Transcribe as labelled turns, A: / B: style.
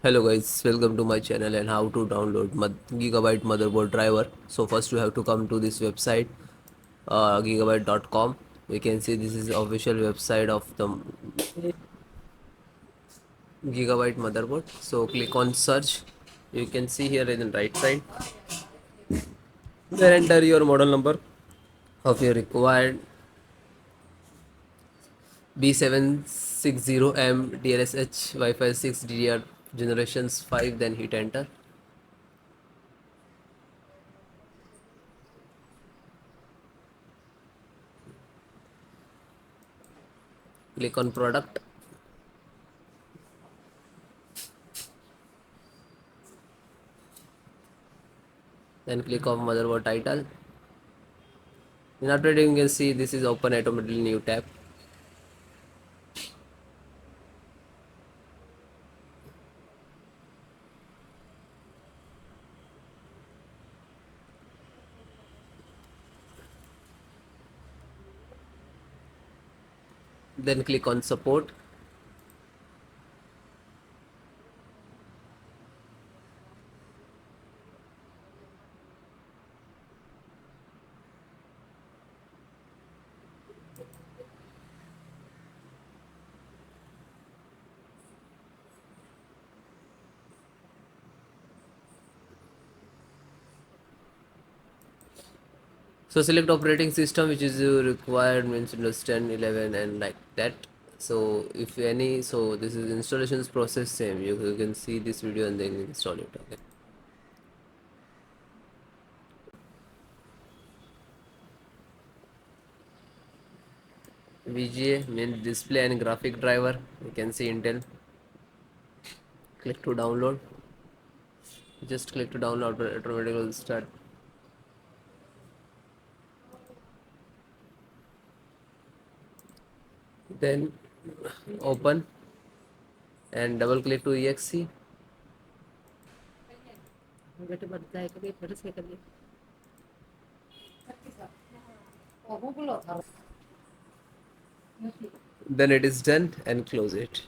A: Hello guys, welcome to my channel and how to download Gigabyte motherboard driver. So first you have to come to this website gigabyte.com. You can see this is official website of the Gigabyte motherboard. So click on search. You can see here in the right side. Then enter your model number of your required B760M DLSH Wi-Fi 6 DDR generations 5. Then hit enter. Click on product. Then click on motherboard title. In updating, you can see this is open automatically new tab. Then click on support. So select operating system which is required, means Windows 10, 11 and like that. So if any, so this is installations process same. You can see this video and then install it. Okay. VGA means display and graphic driver. You can see Intel. Click to download. Just click to download, automatically will start. Then open and double click to exe. Then it is done and close it.